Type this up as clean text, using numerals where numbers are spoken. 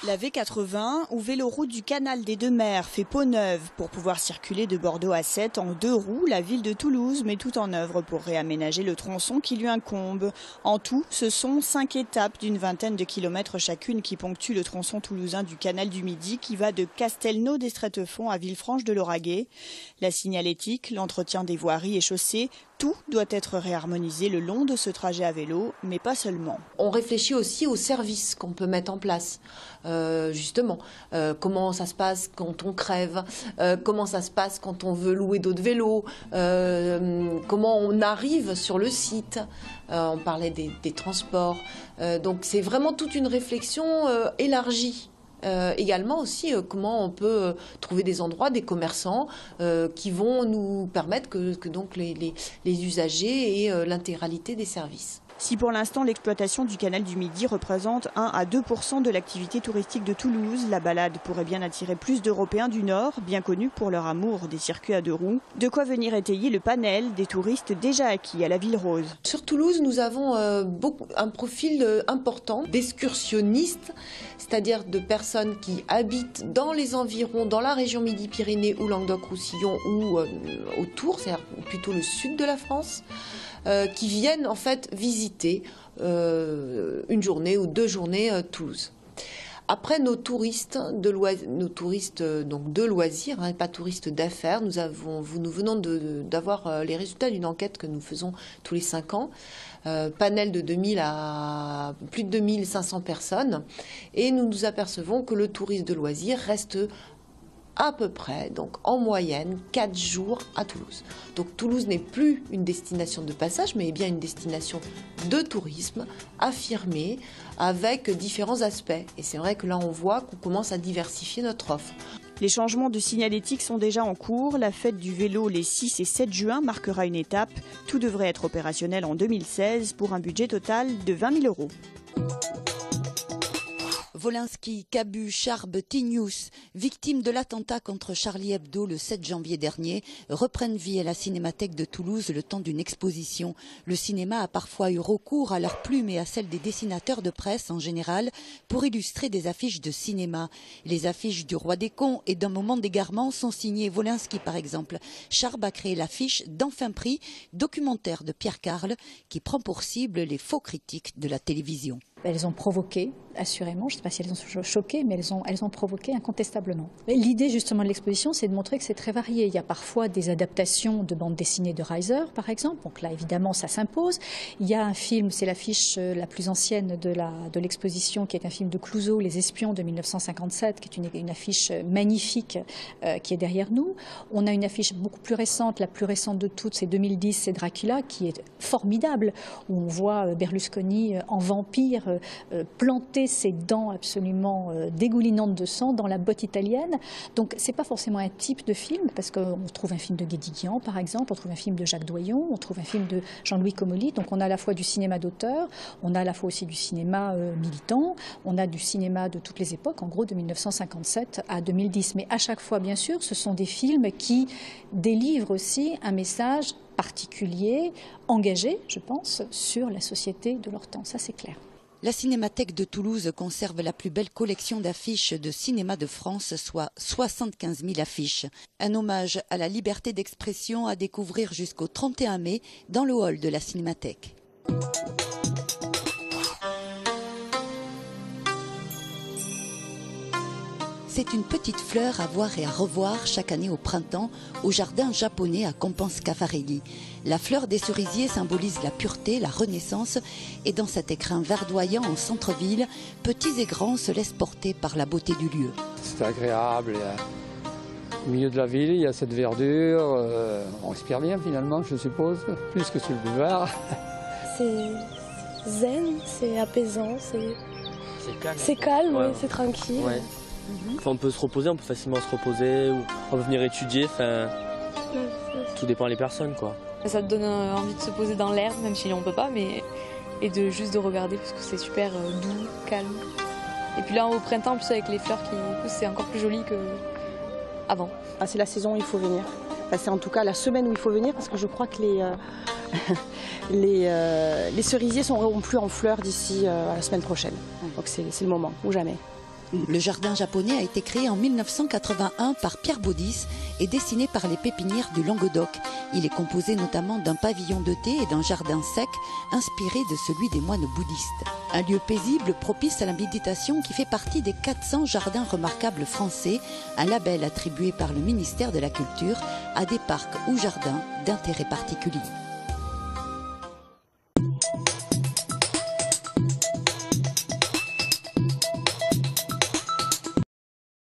La V80 ou véloroute du canal des Deux-Mers fait peau neuve. Pour pouvoir circuler de Bordeaux à Sète en 2 roues, la ville de Toulouse met tout en œuvre pour réaménager le tronçon qui lui incombe. En tout, ce sont 5 étapes d'une vingtaine de kilomètres chacune qui ponctuent le tronçon toulousain du canal du Midi qui va de Castelnau-d'Estrettefond à Villefranche-de-Lauragais. La signalétique, l'entretien des voiries et chaussées, tout doit être réharmonisé le long de ce trajet à vélo, mais pas seulement. On réfléchit aussi aux services qu'on peut mettre en place. Justement, comment ça se passe quand on crève, comment ça se passe quand on veut louer d'autres vélos, comment on arrive sur le site, on parlait des transports. Donc c'est vraiment toute une réflexion élargie. Également aussi comment on peut trouver des endroits, des commerçants qui vont nous permettre que donc les usagers aient l'intégralité des services. Si pour l'instant l'exploitation du canal du Midi représente 1 à 2% de l'activité touristique de Toulouse, la balade pourrait bien attirer plus d'Européens du Nord, bien connus pour leur amour des circuits à 2 roues. De quoi venir étayer le panel des touristes déjà acquis à la Ville Rose. Sur Toulouse, nous avons un profil important d'excursionnistes, c'est-à-dire de personnes qui habitent dans les environs, dans la région Midi-Pyrénées ou Languedoc-Roussillon ou autour, c'est-à-dire plutôt le sud de la France, qui viennent en fait visiter une journée ou 2 journées Toulouse. Après, nos touristes de loisirs, hein, pas touristes d'affaires, nous venons d'avoir les résultats d'une enquête que nous faisons tous les 5 ans, panel de 2000 à plus de 2500 personnes, et nous nous apercevons que le tourisme de loisirs reste à peu près, donc en moyenne, 4 jours à Toulouse. Donc Toulouse n'est plus une destination de passage, mais bien une destination de tourisme affirmée avec différents aspects. Et c'est vrai que là, on voit qu'on commence à diversifier notre offre. Les changements de signalétique sont déjà en cours. La fête du vélo les 6 et 7 juin marquera une étape. Tout devrait être opérationnel en 2016 pour un budget total de 20 000 €. Wolinski, Cabu, Charb, Tignous, victimes de l'attentat contre Charlie Hebdo le 7 janvier dernier, reprennent vie à la Cinémathèque de Toulouse le temps d'une exposition. Le cinéma a parfois eu recours à leurs plumes et à celles des dessinateurs de presse en général pour illustrer des affiches de cinéma. Les affiches du Roi des cons et d'un moment d'égarement sont signées Wolinski par exemple. Charb a créé l'affiche d'Enfin pris, documentaire de Pierre Carle qui prend pour cible les faux critiques de la télévision. Elles ont provoqué, assurément, je ne sais pas si elles ont choqué, mais elles ont provoqué incontestablement. L'idée justement de l'exposition, c'est de montrer que c'est très varié. Il y a parfois des adaptations de bandes dessinées de Reiser, par exemple, donc là évidemment ça s'impose. Il y a un film, c'est l'affiche la plus ancienne de l'exposition, qui est un film de Clouzot, Les Espions de 1957, qui est une affiche magnifique qui est derrière nous. On a une affiche beaucoup plus récente, la plus récente de toutes, c'est 2010, c'est Dracula, qui est formidable, où on voit Berlusconi en vampire, planter ses dents absolument dégoulinantes de sang dans la botte italienne. Donc c'est pas forcément un type de film, parce qu'on trouve un film de Guédiguian par exemple, on trouve un film de Jacques Doyon, on trouve un film de Jean-Louis Comolli. Donc on a à la fois du cinéma d'auteur, on a à la fois aussi du cinéma militant, on a du cinéma de toutes les époques, en gros de 1957 à 2010. Mais à chaque fois, bien sûr, ce sont des films qui délivrent aussi un message particulier, engagé, je pense, sur la société de leur temps. Ça, c'est clair. La Cinémathèque de Toulouse conserve la plus belle collection d'affiches de cinéma de France, soit 75 000 affiches. Un hommage à la liberté d'expression à découvrir jusqu'au 31 mai dans le hall de la Cinémathèque. C'est une petite fleur à voir et à revoir chaque année au printemps au jardin japonais à Compense-Caffarelli. La fleur des cerisiers symbolise la pureté, la renaissance, et dans cet écrin verdoyant en centre-ville, petits et grands se laissent porter par la beauté du lieu. C'est agréable. Au milieu de la ville, il y a cette verdure. On respire bien finalement, je suppose, plus que sur le boulevard. C'est zen, c'est apaisant, c'est calme, ouais. C'est tranquille. Ouais. Enfin, on peut se reposer, on peut facilement se reposer, ou on peut venir étudier, enfin, tout dépend des personnes, quoi. Ça te donne envie de se poser dans l'herbe, même si on peut pas, mais et juste de regarder parce que c'est super doux, calme. Et puis là au printemps, en plus avec les fleurs qui poussent, c'est encore plus joli qu'avant. C'est la saison où il faut venir. c'est en tout cas la semaine où il faut venir parce que je crois que les cerisiers seront plus en fleurs d'ici à la semaine prochaine. Donc c'est le moment, ou jamais. Le jardin japonais a été créé en 1981 par Pierre Baudis et dessiné par les pépinières du Languedoc. Il est composé notamment d'un pavillon de thé et d'un jardin sec inspiré de celui des moines bouddhistes. Un lieu paisible propice à la méditation qui fait partie des 400 jardins remarquables français, un label attribué par le ministère de la Culture à des parcs ou jardins d'intérêt particulier.